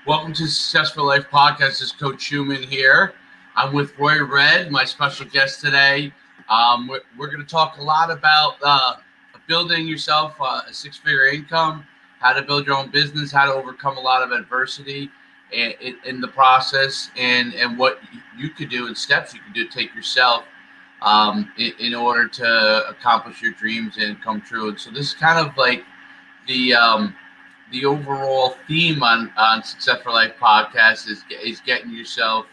Welcome to Successful Life Podcast. This is Coach Schuman here. I'm with Roy Red, my special guest today. We're going to talk a lot about building yourself a six-figure income, how to build your own business, how to overcome a lot of adversity in the process, and what you could do and steps you can do to take yourself in order to accomplish your dreams and come true. And so this is kind of like the overall theme on Success for Life podcast is getting yourself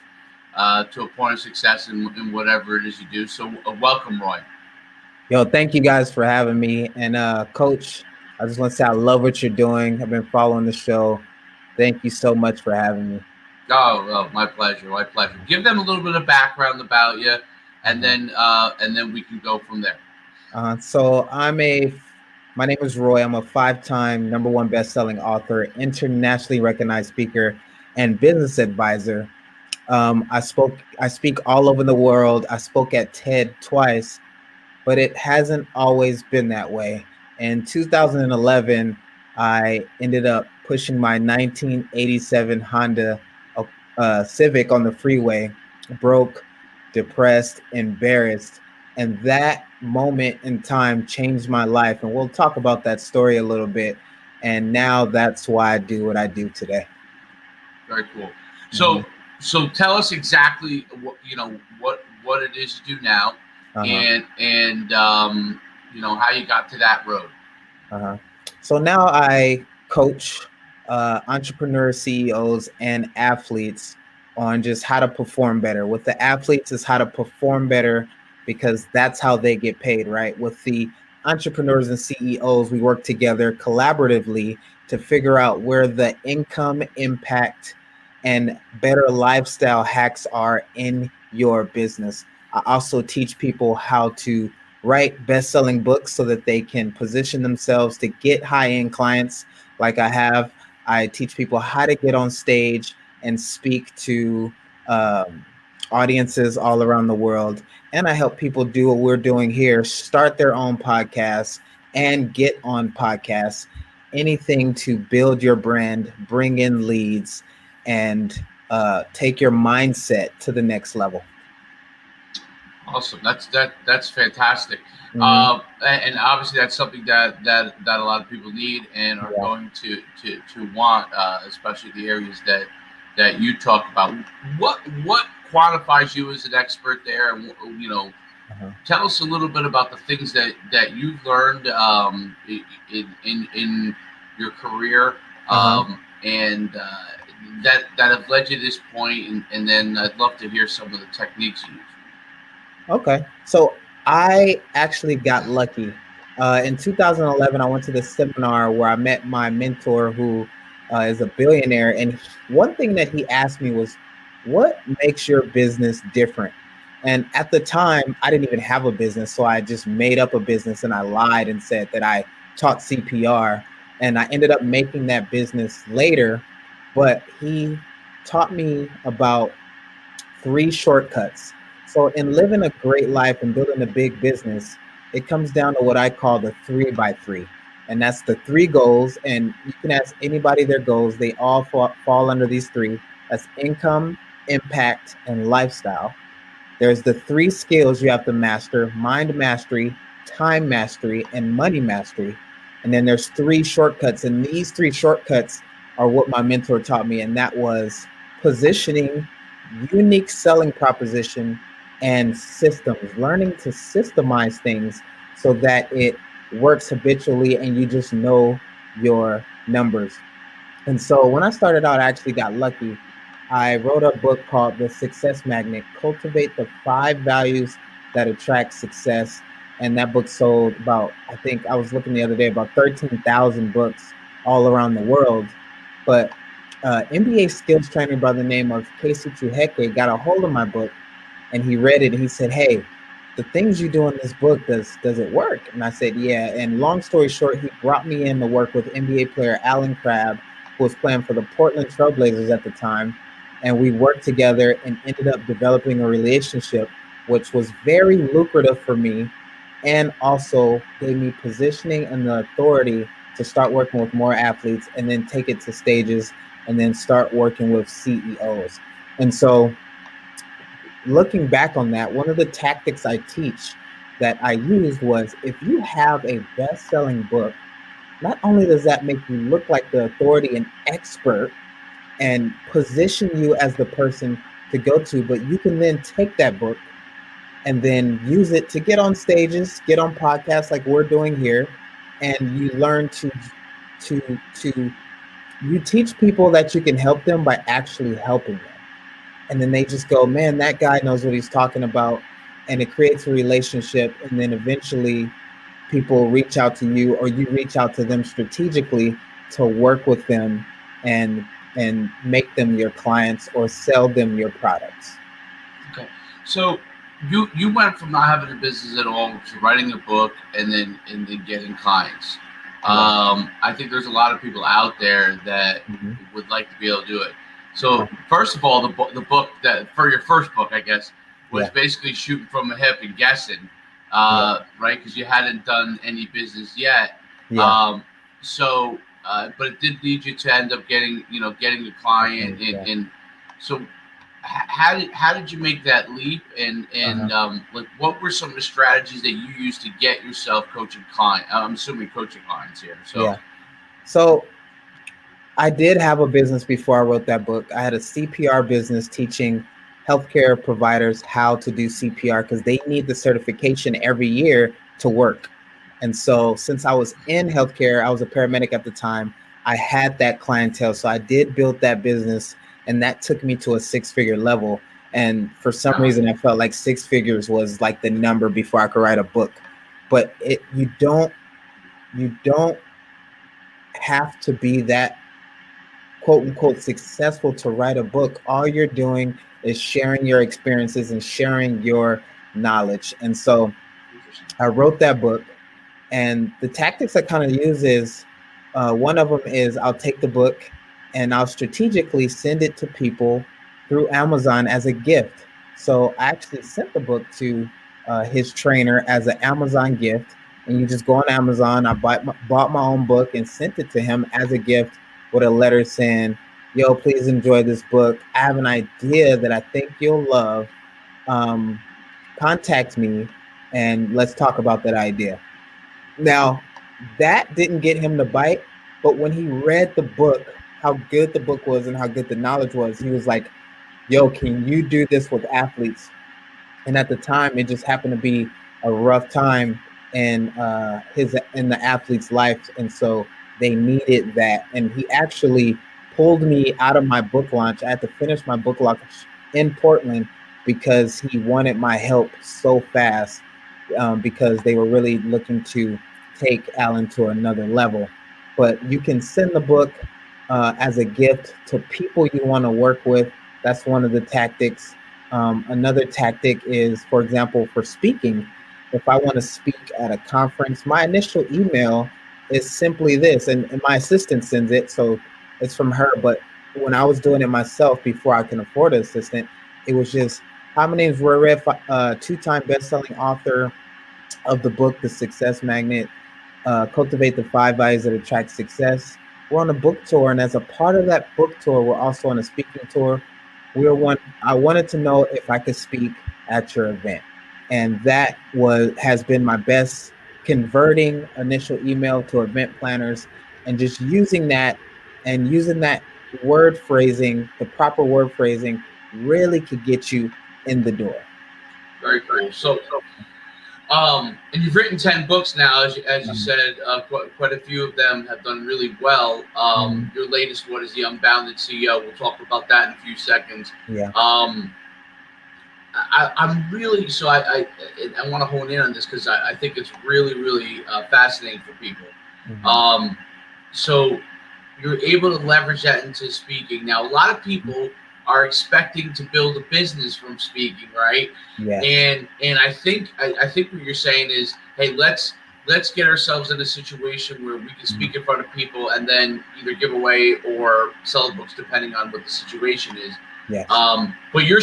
to a point of success in whatever it is you do. So welcome, Roy. Yo, thank you guys for having me. And Coach, I just want to say I love what you're doing. I've been following the show. Thank you so much for having me. Oh, my pleasure. My pleasure. Give them a little bit of background about you, and then we can go from there. My name is Roy. I'm a 5-time #1 best-selling author, internationally recognized speaker, and business advisor. I speak all over the world. I spoke at TED twice, but it hasn't always been that way. In 2011, I ended up pushing my 1987 Honda Civic on the freeway, broke, depressed, embarrassed. And that moment in time changed my life. And we'll talk about that story a little bit. And now that's why I do what I do today. Very cool. So tell us exactly what it is you do now, and how you got to that road. So now I coach entrepreneurs, CEOs, and athletes on just how to perform better. With the athletes, is how to perform better, because that's how they get paid, right? With the entrepreneurs and CEOs, we work together collaboratively to figure out where the income impact and better lifestyle hacks are in your business. I also teach people how to write best-selling books so that they can position themselves to get high-end clients like I have. I teach people how to get on stage and speak to audiences all around the world. And I help people do what we're doing here, start their own podcasts and get on podcasts, anything to build your brand, bring in leads, and take your mindset to the next level. Awesome. That's fantastic. Mm-hmm. And obviously that's something that a lot of people need and are going to want, especially the areas that you talk about. What quantifies you as an expert there? Tell us a little bit about the things that you've learned in your career, and that have led you to this point, and then I'd love to hear some of the techniques you use. Okay, so I actually got lucky. In 2011, I went to this seminar where I met my mentor, who is a billionaire, and one thing that he asked me was, what makes your business different? And at the time, I didn't even have a business, so I just made up a business, and I lied and said that I taught CPR, and I ended up making that business later. But he taught me about 3 shortcuts. So in living a great life and building a big business, it comes down to what I call the 3x3. And that's the 3 goals. And you can ask anybody their goals. They all fall under these 3. That's income, impact, and lifestyle. There's the 3 skills you have to master: mind mastery, time mastery, and money mastery. And then there's 3 shortcuts. And these 3 shortcuts are what my mentor taught me. And that was positioning, unique selling proposition, and systems. Learning to systemize things so that it works habitually and you just know your numbers. And so when I started out, I actually got lucky. I wrote a book called The Success Magnet: Cultivate the 5 Values That Attract Success. And that book sold about, I think I was looking the other day, about 13,000 books all around the world. But NBA skills trainer by the name of Casey Chuheke got a hold of my book, and he read it, and he said, "Hey, the things you do in this book, does it work?" And I said, "Yeah." And long story short, he brought me in to work with NBA player Alan Crabb, who was playing for the Portland Trailblazers at the time. And we worked together and ended up developing a relationship, which was very lucrative for me, and also gave me positioning and the authority to start working with more athletes and then take it to stages and then start working with CEOs. And so looking back on that, one of the tactics I teach that I used was, if you have a best-selling book, not only does that make you look like the authority and expert and position you as the person to go to, but you can then take that book and then use it to get on stages, get on podcasts like we're doing here, and you learn to you teach people that you can help them by actually helping them. And then they just go, man, that guy knows what he's talking about. And it creates a relationship. And then eventually people reach out to you, or you reach out to them strategically to work with them and make them your clients or sell them your products. Okay. So you went from not having a business at all to writing a book and then getting clients. I think there's a lot of people out there that would like to be able to do it. So first of all, the book that for your first book, I guess, was basically shooting from the hip and guessing, right? Because you hadn't done any business yet. So, but it did lead you to end up getting a client. And so how did you make that leap? And like, what were some of the strategies that you used to get yourself coaching clients? I'm assuming coaching clients here. So I did have a business before I wrote that book. I had a CPR business teaching healthcare providers how to do CPR because they need the certification every year to work. And so since I was in healthcare, I was a paramedic at the time, I had that clientele. So I did build that business, and that took me to a 6-figure level. And for some reason, I felt like 6 figures was like the number before I could write a book. But you don't have to be that quote unquote successful to write a book. All you're doing is sharing your experiences and sharing your knowledge. And so I wrote that book, and the tactics I kind of use is one of them is I'll take the book and I'll strategically send it to people through Amazon as a gift. So I actually sent the book to his trainer as an Amazon gift. And you just go on Amazon. I bought my own book and sent it to him as a gift with a letter saying, yo, please enjoy this book. I have an idea that I think you'll love. Contact me and let's talk about that idea. Now, that didn't get him to bite, but when he read the book, how good the book was and how good the knowledge was, he was like, yo, can you do this with athletes? And at the time, it just happened to be a rough time in the athlete's life. And so they needed that. And he actually pulled me out of my book launch. I had to finish my book launch in Portland because he wanted my help so fast, because they were really looking to take Alan to another level. But you can send the book as a gift to people you want to work with. That's one of the tactics. Another tactic is, for example, for speaking. If I want to speak at a conference, my initial email is simply this, and my assistant sends it, so it's from her. But when I was doing it myself before I can afford an assistant, it was just, hi, my name is Roy Red, 2-time best-selling author of the book, The Success Magnet, Cultivate the 5 Values that Attract Success. We're on a book tour, and as a part of that book tour, we're also on a speaking tour. I wanted to know if I could speak at your event. And that has been my best converting initial email to event planners, and just using that word phrasing, the proper word phrasing, really could get you in the door. Very cool. So, and you've written 10 books now, as you said. Quite a few of them have done really well. Your latest one is the Unbounded CEO. We'll talk about that in a few seconds. Yeah. I'm really I want to hone in on this because I think it's really, really fascinating for people. So you're able to leverage that into speaking. Now, a lot of people are expecting to build a business from speaking, right? Yes. And I think what you're saying is, hey, let's get ourselves in a situation where we can speak in front of people and then either give away or sell books, depending on what the situation is. Yes. But you're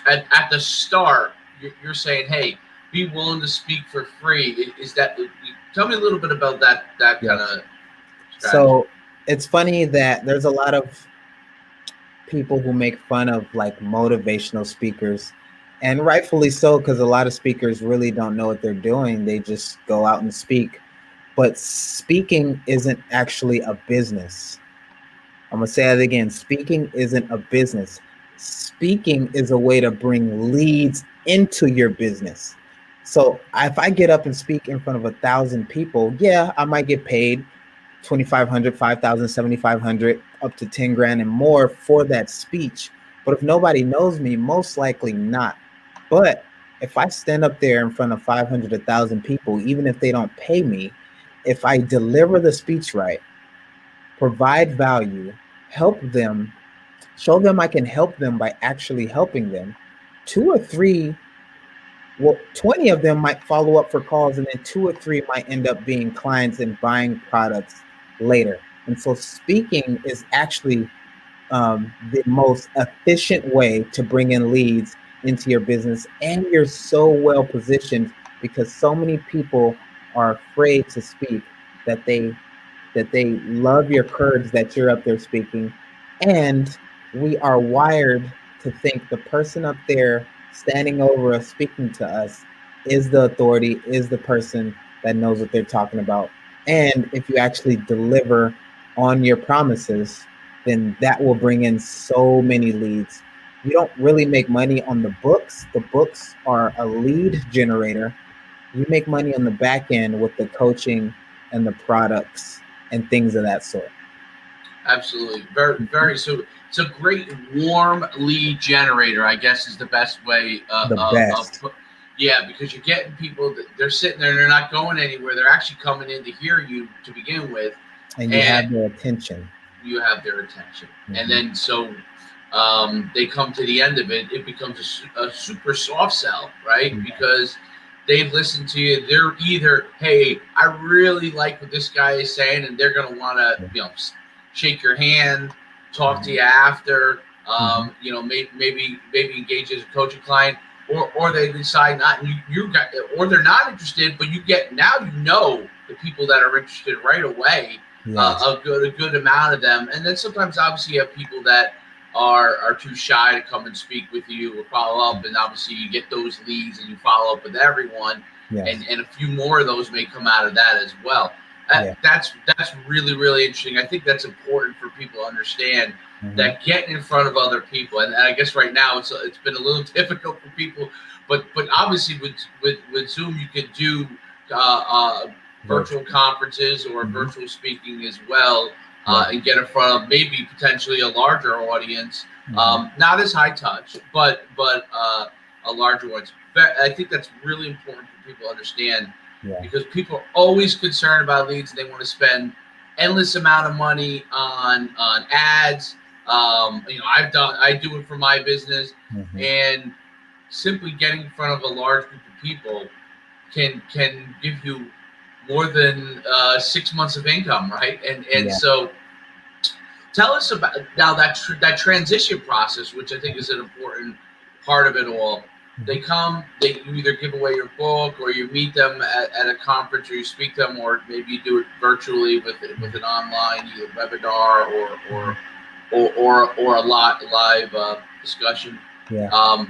at the start, you're saying, hey, be willing to speak for free. Is that? Tell me a little bit about that kind of strategy. So it's funny that there's a lot of people who make fun of like motivational speakers, and rightfully so, because a lot of speakers really don't know what they're doing. They just go out and speak. But speaking isn't actually a business. I'm going to say that again. Speaking isn't a business. Speaking is a way to bring leads into your business. So if I get up and speak in front of 1,000 people, yeah, I might get paid 2,500, 5,000, 7,500, up to 10 grand and more for that speech. But if nobody knows me, most likely not. But if I stand up there in front of 500, 1,000 people, even if they don't pay me, if I deliver the speech right, provide value, help them, show them I can help them by actually helping them, 2 or 3, well, 20 of them might follow up for calls, and then 2 or 3 might end up being clients and buying products later. And so speaking is actually the most efficient way to bring in leads into your business. And you're so well positioned because so many people are afraid to speak that they love your courage that you're up there speaking. And we are wired to think the person up there standing over us, speaking to us, is the authority, is the person that knows what they're talking about. And if you actually deliver on your promises, then that will bring in so many leads. You don't really make money on the books. The books are a lead generator. You make money on the back end with the coaching and the products and things of that sort. Absolutely. Very, very. So it's a great warm lead generator, I guess, is the best way. Yeah, because you're getting people that they're sitting there and they're not going anywhere. They're actually coming in to hear you to begin with. And you have their attention. You have their attention. Mm-hmm. And then so they come to the end of it. It becomes a super soft sell, right? Mm-hmm. Because they've listened to you. They're either, hey, I really like what this guy is saying, and they're going to want to, shake your hand, talk to you after, maybe engage as a coaching client, or they decide not, and or they're not interested, but now you know the people that are interested right away, yes. a good amount of them, and then sometimes obviously you have people that are too shy to come and speak with you or follow up, and obviously you get those leads and you follow up with everyone, yes. and a few more of those may come out of that as well. That's really, really interesting. I think that's important for people to understand, that getting in front of other people, and I guess right now it's been a little difficult for people, but obviously with Zoom you could do virtual conferences or virtual speaking as well, and get in front of maybe potentially a larger audience, not as high touch, but a larger one. I think that's really important for people to understand. Yeah. Because people are always concerned about leads, and they want to spend endless amount of money on ads. I do it for my business, and simply getting in front of a large group of people can give you more than 6 months of income, right? And so tell us about now that transition process, which I think is an important part of it all. They come, you either give away your book, or you meet them at a conference, or you speak to them, or maybe you do it virtually with an online either webinar or a live discussion. Yeah.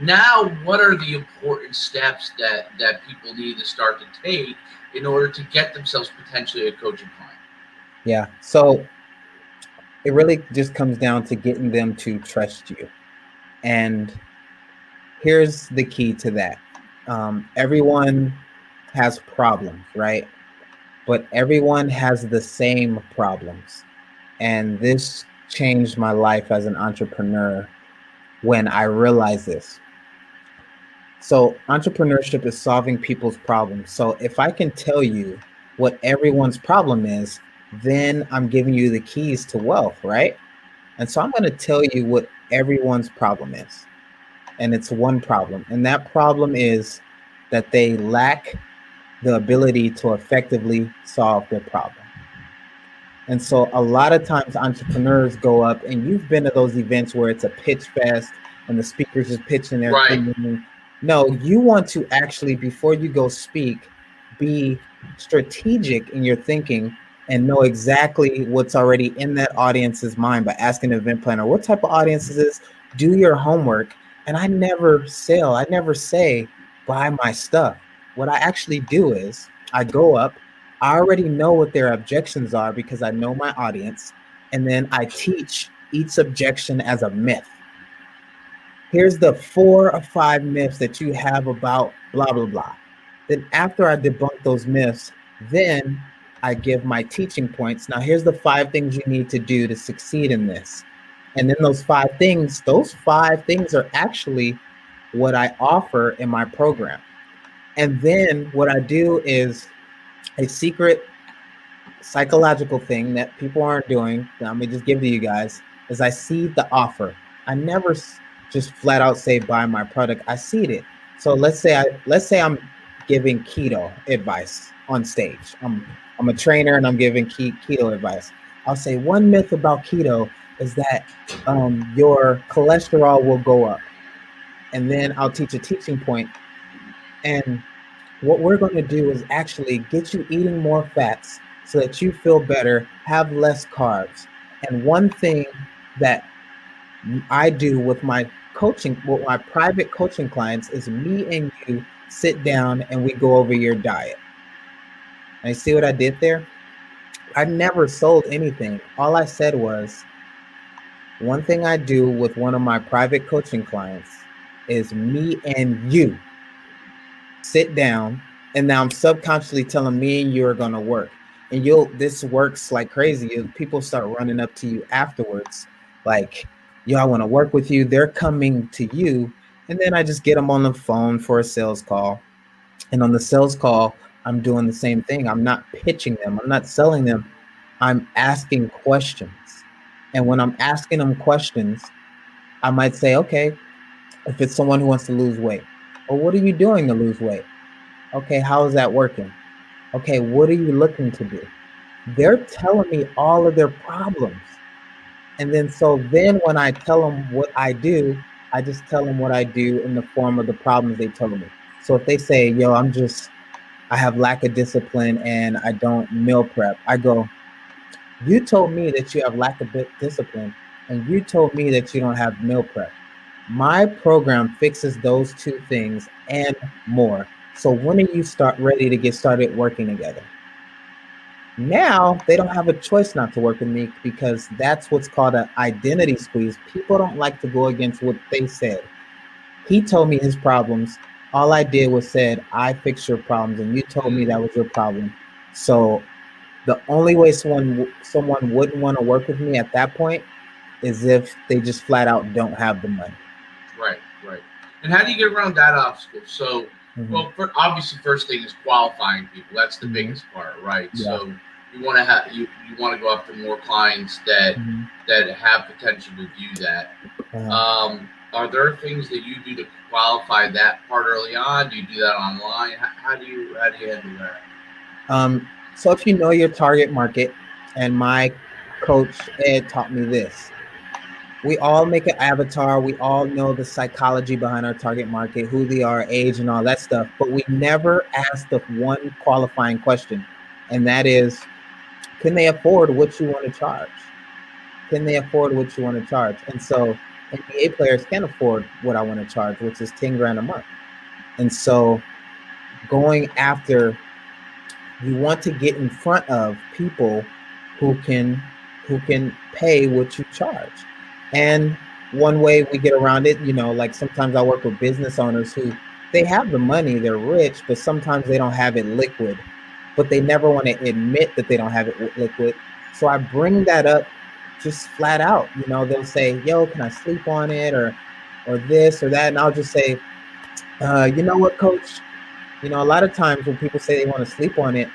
Now, what are the important steps that people need to start to take in order to get themselves potentially a coaching client? Yeah. So it really just comes down to getting them to trust you. And here's the key to that. Everyone has problems, right? But everyone has the same problems. And this changed my life as an entrepreneur when I realized this. So entrepreneurship is solving people's problems. So if I can tell you what everyone's problem is, then I'm giving you the keys to wealth, right? And so I'm going to tell you what everyone's problem is. And it's one problem. And that problem is that they lack the ability to effectively solve their problem. And so a lot of times entrepreneurs go up, and you've been to those events where it's a pitch fest and the speakers is pitching their thing. No, you want to actually, before you go speak, be strategic in your thinking and know exactly what's already in that audience's mind by asking the event planner, what type of audience is this? Do your homework. And I never sell. I never say, buy my stuff. What I actually do is I go up. I already know what their objections are because I know my audience. And then I teach each objection as a myth. Here's the 4 or 5 myths that you have about blah, blah, blah. Then after I debunk those myths, then I give my teaching points. Now, here's the 5 things you need to do to succeed in this. And then those 5 things are actually what I offer in my program. And then what I do is a secret psychological thing that people aren't doing, that I'm gonna just give to you guys, is I seed the offer. I never just flat out say buy my product. I seed it. So let's say I'm giving keto advice on stage. I'm a trainer and I'm giving keto advice. I'll say one myth about keto is that your cholesterol will go up, and then I'll teach a teaching point. And what we're going to do is actually get you eating more fats so that you feel better, have less carbs. And one thing that I do with my coaching, with my private coaching clients, is me and you sit down and we go over your diet. And you see what I did there? I never sold anything. All I said was, one thing I do with one of my private coaching clients is me and you sit down, and now I'm subconsciously telling me and you are going to work. And this works like crazy. People start running up to you afterwards like, yo, I want to work with you. They're coming to you. And then I just get them on the phone for a sales call. And on the sales call, I'm doing the same thing. I'm not pitching them. I'm not selling them. I'm asking questions. And when I'm asking them questions, I might say, okay, if it's someone who wants to lose weight, well, what are you doing to lose weight? Okay, how is that working? Okay, what are you looking to do? They're telling me all of their problems. And then when I tell them what I do, I just tell them what I do in the form of the problems they told me. So if they say, yo, I have lack of discipline and I don't meal prep, I go, you told me that you have lack of discipline and you told me that you don't have meal prep. My program fixes those 2 things and more. So when are you ready to get started working together? Now they don't have a choice not to work with me, because that's what's called an identity squeeze. People don't like to go against what they said. He told me his problems. All I did was said, I fixed your problems, and you told me that was your problem. So the only way someone wouldn't want to work with me at that point is if they just flat out don't have the money. Right. And how do you get around that obstacle? So, well, obviously, first thing is qualifying people. That's the biggest part, right? Yeah. So you want to have you want to go after more clients that have potential to do that. Are there things that you do to qualify that part early on? Do you do that online? How do you handle that? So if you know your target market, and my coach Ed taught me this. We all make an avatar. We all know the psychology behind our target market, who they are, age, and all that stuff. But we never ask the one qualifying question, and that is, can they afford what you want to charge? Can they afford what you want to charge? And so NBA players can afford what I want to charge, which is 10 grand a month. And so going after, you want to get in front of people who can pay what you charge. And one way we get around it, like sometimes I work with business owners who they have the money, they're rich, but sometimes they don't have it liquid, but they never want to admit that they don't have it liquid. So I bring that up just flat out. They'll say, yo, can I sleep on it, or this or that? And I'll just say, you know what, coach? A lot of times when people say they want to sleep on it,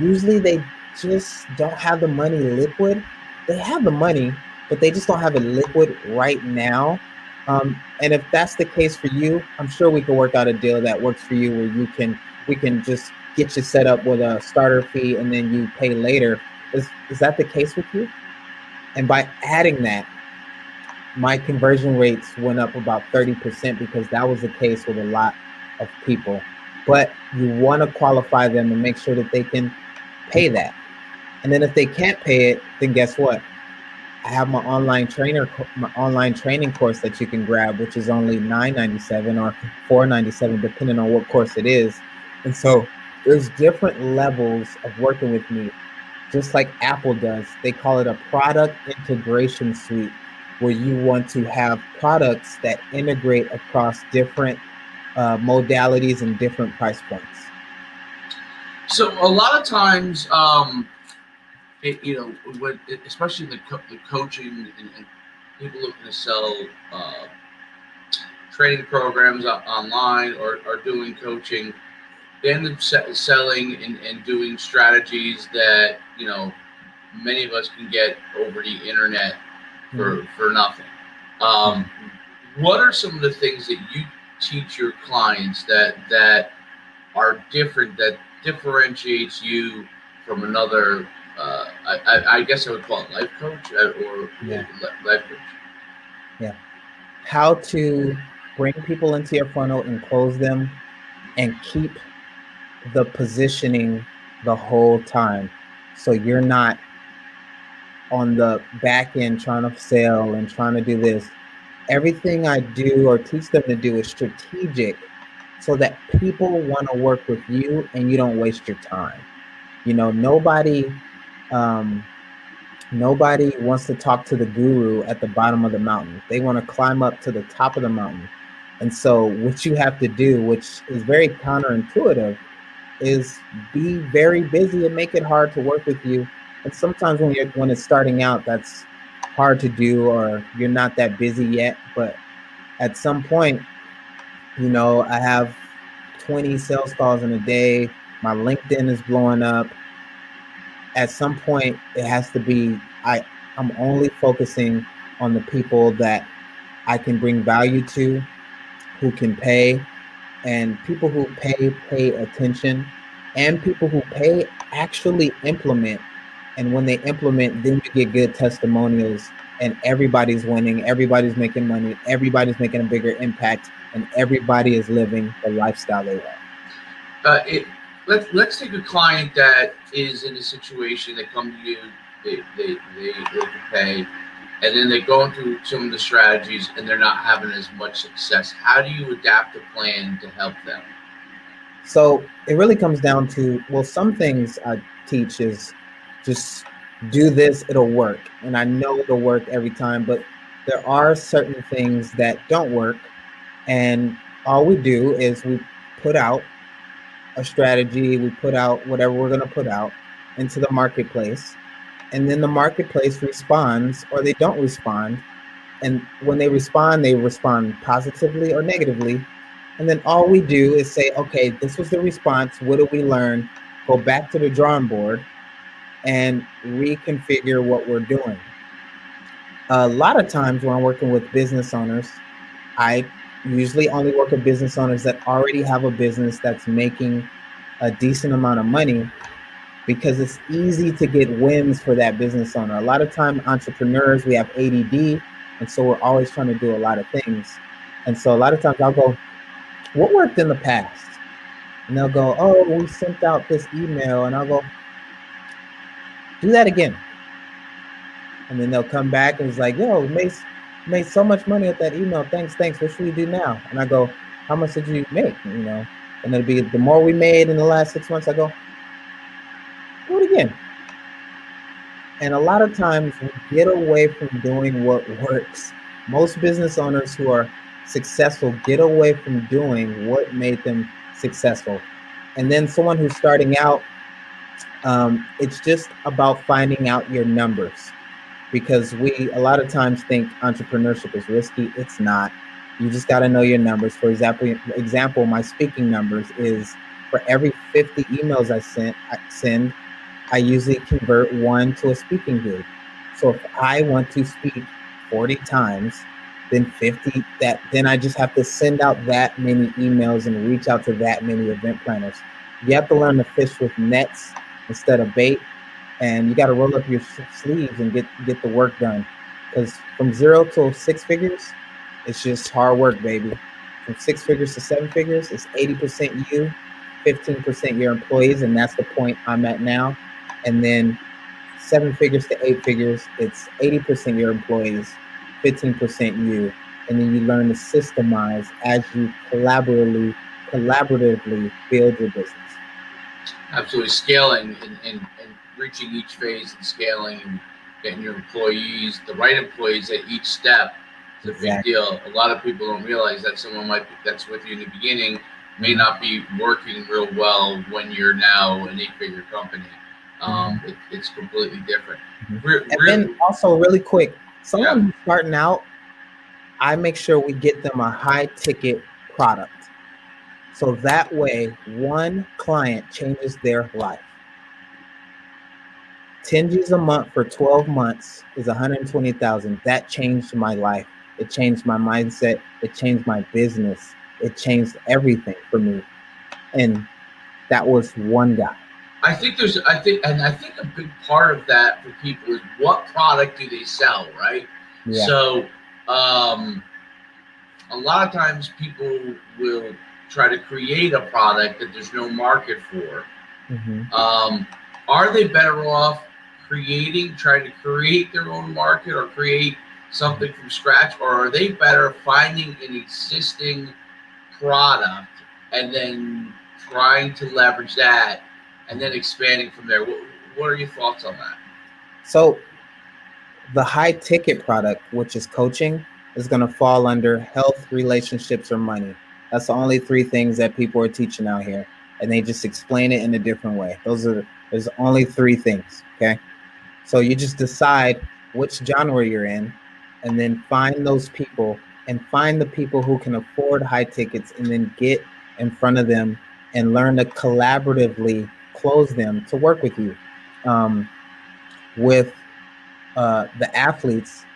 usually they just don't have the money liquid. They have the money, but they just don't have it liquid right now. And if that's the case for you, I'm sure we can work out a deal that works for you, where we can just get you set up with a starter fee and then you pay later. Is that the case with you? And by adding that, my conversion rates went up about 30%, because that was the case with a lot of people. But you want to qualify them and make sure that they can pay that. And then if they can't pay it, then guess what? I have my online training course that you can grab, which is only $9.97 or $4.97, depending on what course it is. And so there's different levels of working with me, just like Apple does. They call it a product integration suite, where you want to have products that integrate across different modalities and different price points. So a lot of times, especially the coaching and people looking to sell training programs online or doing coaching, they end up selling and doing strategies that many of us can get over the internet for nothing. What are some of the things that you teach your clients that are different, that differentiates you from another? I guess I would call it life coach or life coach. Yeah. How to bring people into your funnel and close them and keep the positioning the whole time. So you're not on the back end trying to sell and trying to do this. Everything I do or teach them to do is strategic, so that people want to work with you and you don't waste your time. Nobody wants to talk to the guru at the bottom of the mountain. They want to climb up to the top of the mountain. And so what you have to do, which is very counterintuitive, is be very busy and make it hard to work with you. And sometimes when it's starting out, that's hard to do, or you're not that busy yet. But at some point, I have 20 sales calls in a day. My LinkedIn is blowing up. At some point, it has to be, I'm only focusing on the people that I can bring value to, who can pay, and people who pay attention, and people who pay actually implement. And when they implement, then you get good testimonials, and everybody's winning, everybody's making money, everybody's making a bigger impact, and everybody is living the lifestyle they want. Let's take a client that is in a situation. They come to you, they can pay, and then they go into some of the strategies and they're not having as much success. How do you adapt a plan to help them? So it really comes down to, some things I teach is just do this, it'll work. And I know it'll work every time, but there are certain things that don't work. And all we do is we put out a strategy, we put out whatever we're going to put out into the marketplace. And then the marketplace responds, or they don't respond. And when they respond positively or negatively. And then all we do is say, okay, this was the response. What did we learn? Go back to the drawing board and reconfigure what we're doing. A lot of times when I'm working with business owners, I usually only work with business owners that already have a business that's making a decent amount of money, because it's easy to get wins for that business owner. A lot of time entrepreneurs, we have ADD, and so we're always trying to do a lot of things. And so a lot of times I'll go, what worked in the past? And they'll go, oh, we sent out this email. And I'll go, do that again. And then they'll come back and it's like, yo, made so much money with that email. Thanks. What should we do now? And I go, how much did you make? And it'll be, the more we made in the last 6 months, I go, do it again. And a lot of times we get away from doing what works. Most business owners who are successful get away from doing what made them successful. And then someone who's starting out, it's just about finding out your numbers, because we a lot of times think entrepreneurship is risky. It's not. You just got to know your numbers. For example, my speaking numbers is, for every 50 emails I send, I usually convert one to a speaking gig. So if I want to speak 40 times, then 50, then I just have to send out that many emails and reach out to that many event planners. You have to learn to fish with nets instead of bait, and you got to roll up your sleeves and get the work done. Because from 0 to 6 figures, it's just hard work, baby. From 6 figures to 7 figures, it's 80% you, 15% your employees, and that's the point I'm at now. And then 7 figures to 8 figures, it's 80% your employees, 15% you, and then you learn to systemize as you collaboratively build your business. Absolutely, scaling and reaching each phase and scaling and getting your employees, the right employees at each step is a big deal. A lot of people don't realize that someone that's with you in the beginning may not be working real well when you're now an 8-figure company. It's completely different. Then also really quick, someone who's starting out, I make sure we get them a high ticket product. So that way, one client changes their life. 10 G's a month for 12 months is 120,000. That changed my life. It changed my mindset. It changed my business. It changed everything for me. And that was one guy. I think a big part of that for people is what product do they sell, right? Yeah. So, a lot of times people will try to create a product that there's no market for. Are they better off trying to create their own market or create something from scratch, or are they better finding an existing product and then trying to leverage that and then expanding from there? What are your thoughts on that? So the high ticket product, which is coaching, is going to fall under health, relationships, or money. That's the only 3 things that people are teaching out here, and they just explain it in a different way. There's only 3 things, okay? So you just decide which genre you're in, and then find those people and find the people who can afford high tickets, and then get in front of them and learn to collaboratively close them to work with you. With the athletes,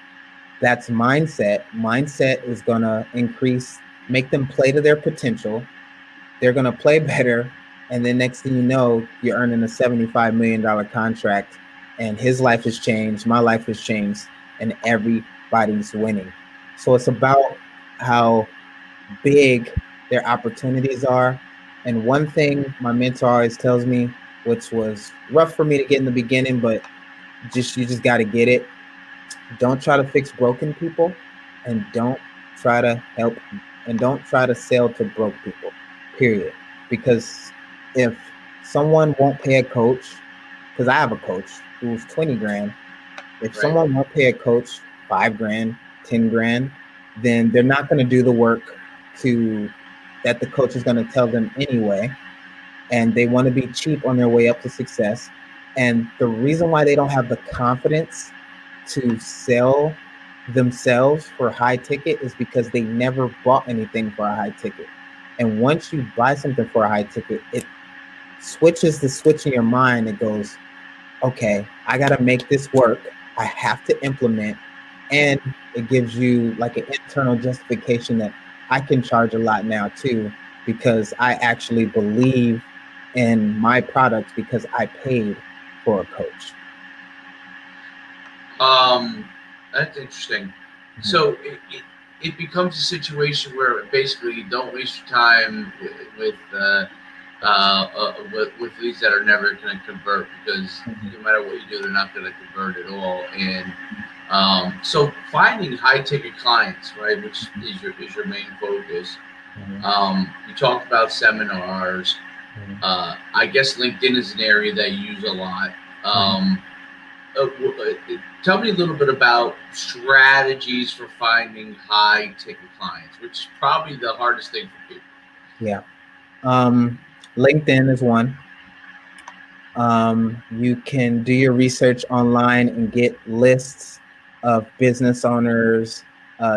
that's mindset. Mindset is going to make them play to their potential. They're going to play better. And then next thing you know, you're earning a $75 million contract, and his life has changed. My life has changed, and everybody's winning. So it's about how big their opportunities are. And one thing my mentor always tells me, which was rough for me to get in the beginning, but you just got to get it. Don't try to fix broken people, and don't try to sell to broke people, period. Because if someone won't pay a coach, because I have a coach who's 20 grand, if someone won't pay a coach 5 grand, 10 grand, then they're not going to do the work that the coach is going to tell them anyway. And they want to be cheap on their way up to success. And the reason why they don't have the confidence to sell themselves for high ticket is because they never bought anything for a high ticket. And once you buy something for a high ticket, it switches the switch in your mind. It goes, okay, I got to make this work. I have to implement. And it gives you like an internal justification that I can charge a lot now too, because I actually believe in my product because I paid for a coach. That's interesting. So it becomes a situation where basically you don't waste your time with leads that are never going to convert, because no matter what you do, they're not going to convert at all. And so finding high ticket clients, right, which is your main focus. You talked about seminars. I guess LinkedIn is an area that you use a lot. Tell me a little bit about strategies for finding high ticket clients, which is probably the hardest thing for people. Yeah. LinkedIn is one. You can do your research online and get lists of business owners,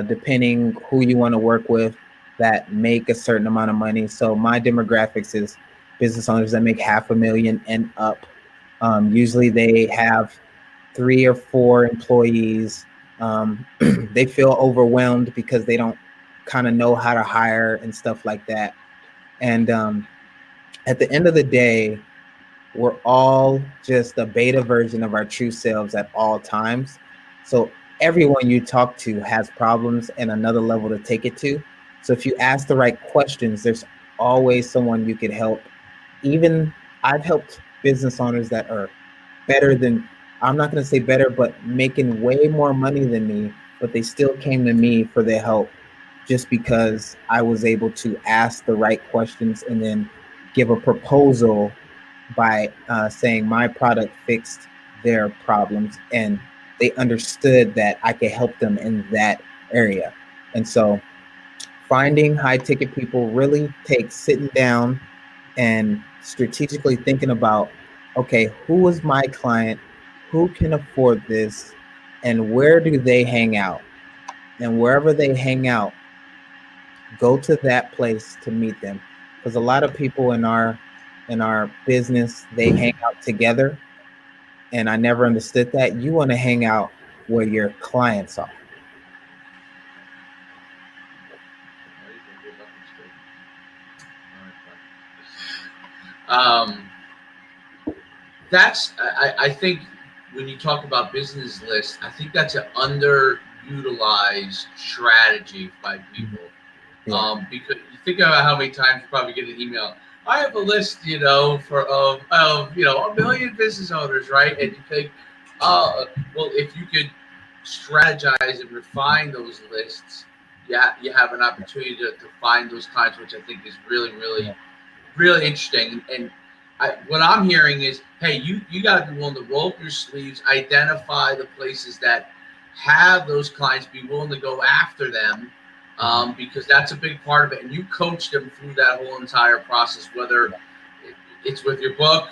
depending who you want to work with, that make a certain amount of money. So my demographics is business owners that make $500,000 and up. Usually they have 3 or 4 employees. They feel overwhelmed because they don't kind of know how to hire and stuff like that. And at the end of the day, we're all just a beta version of our true selves at all times. So everyone you talk to has problems and another level to take it to. So if you ask the right questions, there's always someone you could help. Even I've helped business owners that are better than I'm not going to say better, but making way more money than me, but they still came to me for their help just because I was able to ask the right questions and then give a proposal by saying my product fixed their problems, and they understood that I could help them in that area. And so finding high ticket people really takes sitting down and strategically thinking about, okay, who is my client, who can afford this, and where do they hang out? And wherever they hang out, go to that place to meet them. Because a lot of people in our business, they hang out together, and I never understood that. You want to hang out where your clients are. Um, I think when you talk about business lists, I think that's an underutilized strategy by people. Yeah. Because you think about how many times you probably get an email. I have a list, for of a million business owners, right? And you think, well, if you could strategize and refine those lists, yeah, you have an opportunity to find those clients, which I think is really, really, really interesting. And what I'm hearing is, hey, you got to be willing to roll up your sleeves, identify the places that have those clients, be willing to go after them, because that's a big part of it. And you coach them through that whole entire process, whether it's with your book,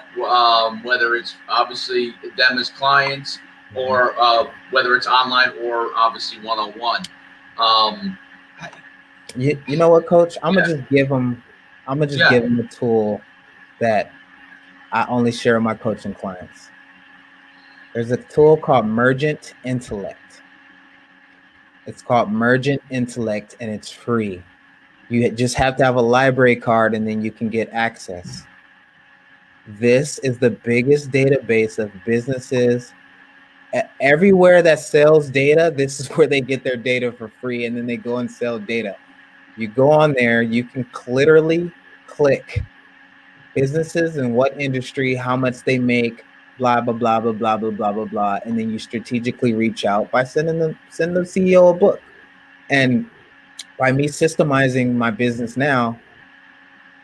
whether it's obviously them as clients, or whether it's online or obviously one-on-one. You know what, Coach? I'm gonna just give them a tool that I only share with my coaching clients. There's a tool called Mergent Intellect. It's called Mergent Intellect, and it's free. You just have to have a library card, and then you can get access. This is the biggest database of businesses. Everywhere that sells data, this is where they get their data for free, and then they go and sell data. You go on there, you can literally click businesses in what industry, how much they make, blah, blah, blah, blah, blah, blah, blah, blah, blah. And then you strategically reach out by send the CEO a book. And by me systemizing my business now,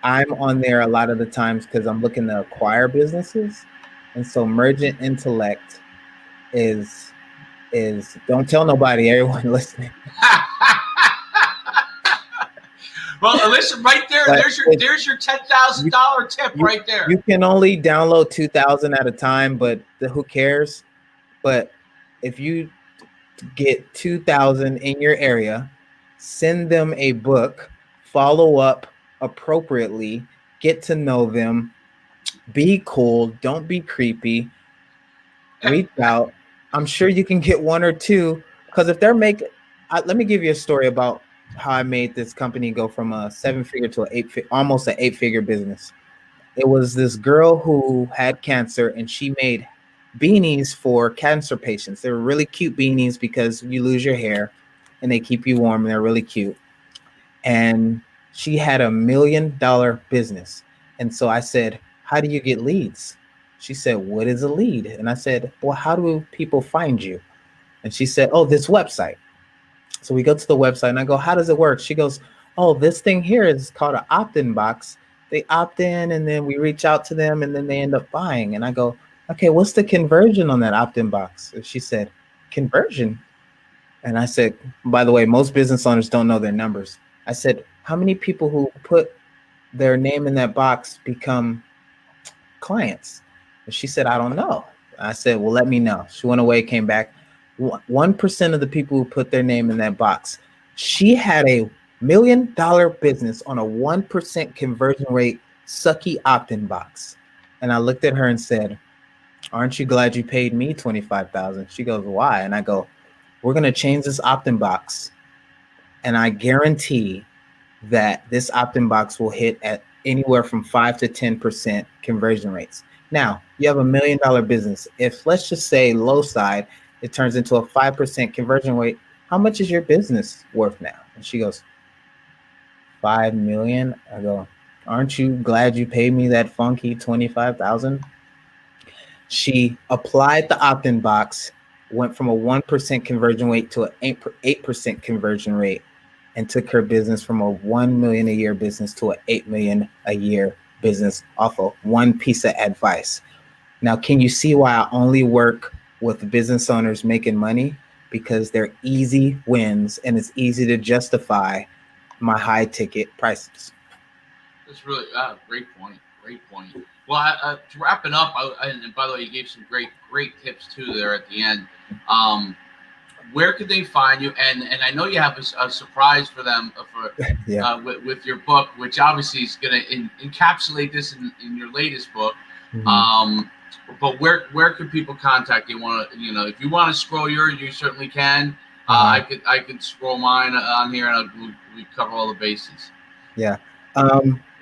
I'm on there a lot of the times because I'm looking to acquire businesses. And so Mergent Intellect is don't tell nobody, everyone listening. Well, listen, right there. There's your $10,000 tip right there. You can only download 2,000 at a time, but who cares? But if you get 2,000 in your area, send them a book, follow up appropriately, get to know them, be cool, don't be creepy, reach out. I'm sure you can get one or two, because if they're making, let me give you a story about how I made this company go from a 7-figure to almost an 8-figure business. It was this girl who had cancer, and she made beanies for cancer patients. They were really cute beanies because you lose your hair and they keep you warm and they're really cute. And she had $1 million business. And so I said, how do you get leads? She said, what is a lead? And I said, well, how do people find you? And she said, oh, this website. So we go to the website and I go, how does it work? She goes, oh, this thing here is called an opt-in box. They opt in and then we reach out to them and then they end up buying. And I go, okay, what's the conversion on that opt-in box? And she said, conversion. And I said, by the way, most business owners don't know their numbers. I said, how many people who put their name in that box become clients? And she said, I don't know. I said, well, let me know. She went away, came back. 1% of the people who put their name in that box. She had a $1 million business on a 1% conversion rate sucky opt-in box. And I looked at her and said, aren't you glad you paid me $25,000? She goes, why? And I go, we're going to change this opt-in box. And I guarantee that this opt-in box will hit at anywhere from 5 to 10% conversion rates. Now, you have $1 million business. If, let's just say, low side, it turns into a 5% conversion rate, how much is your business worth now? And she goes, 5 million. I go, aren't you glad you paid me that funky 25,000? She applied the opt-in box, went from a 1% conversion rate to an 8% conversion rate, and took her business from a 1 million a year business to an 8 million a year business off of one piece of advice. Now, can you see why I only work with business owners making money? Because they're easy wins and it's easy to justify my high ticket prices. That's really great point. Great point. Well, to wrap it up, and by the way, you gave some great tips too there at the end. Where could they find you? And I know you have a surprise for them with your book, which obviously is going to encapsulate this in your latest book. Mm-hmm. But where could people contact you? If you want to scroll yours, you certainly can. I could scroll mine on here, and we cover all the bases. Yeah.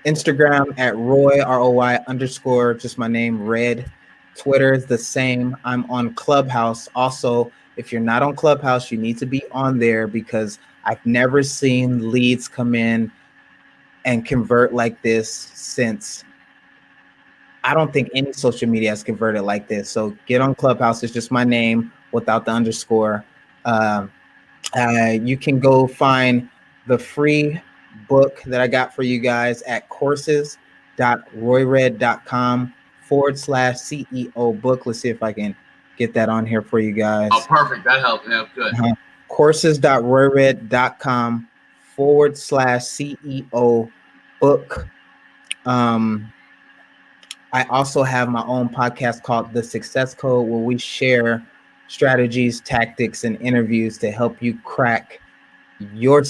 Instagram at Roy ROY _ just my name, Red. Twitter is the same. I'm on Clubhouse. Also, if you're not on Clubhouse, you need to be on there because I've never seen leads come in and convert like this since. I don't think any social media has converted like this. So get on Clubhouse. It's just my name without the underscore. You can go find the free book that I got for you guys at courses.royred.com/CEO book. Let's see if I can get that on here for you guys. Oh, perfect. That helped. Yeah, good. Courses.royred.com/CEO book. I also have my own podcast called The Success Code, where we share strategies, tactics, and interviews to help you crack your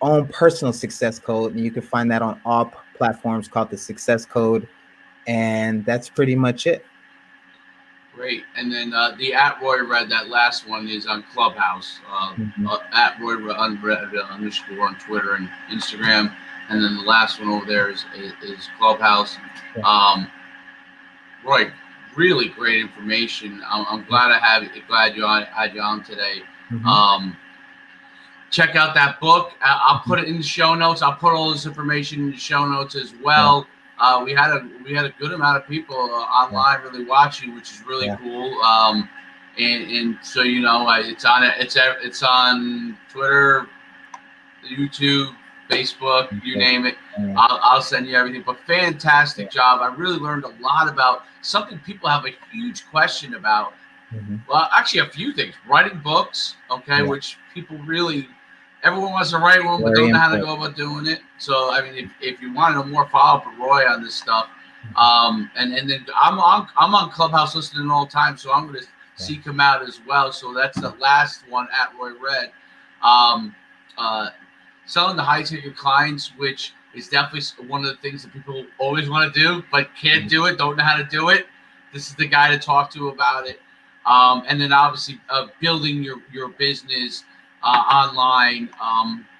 own personal success code. And you can find that on all platforms called The Success Code. And that's pretty much it. Great. And then the at Roy Red, that last one is on Clubhouse, at Roy Red _ on Twitter and Instagram. And then the last one over there is Clubhouse. Yeah. Roy, really great information. I'm glad I had you on today. Mm-hmm. Check out that book. I'll put it in the show notes. I'll put all this information in the show notes as well. Yeah. We had a good amount of people online really watching, which is really cool. And so it's on Twitter, YouTube, Facebook, you name it. I'll send you everything. But fantastic job. I really learned a lot about something people have a huge question about. Mm-hmm. Well, actually, a few things. Writing books, which people everyone wants to write one, but don't know how to go about doing it. So, I mean, if you want to know more, follow up with Roy on this stuff. And then I'm on Clubhouse listening all the time, so I'm going to seek him out as well. So that's the last one at Roy Red. Selling to high ticket clients, which is definitely one of the things that people always want to do, but can't do it, don't know how to do it. This is the guy to talk to about it. And then obviously building your business online.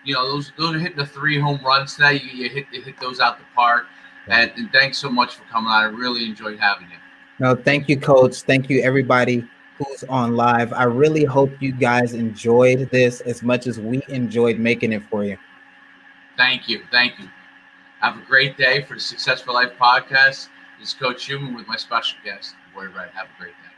Those are hitting the 3 home runs today. You hit those out the park. And thanks so much for coming on. I really enjoyed having you. No, thank you, Coach. Thank you, everybody who's on live. I really hope you guys enjoyed this as much as we enjoyed making it for you. Thank you. Have a great day for the Success for Life podcast. This is Coach Schuman with my special guest, Roy Red. Have a great day.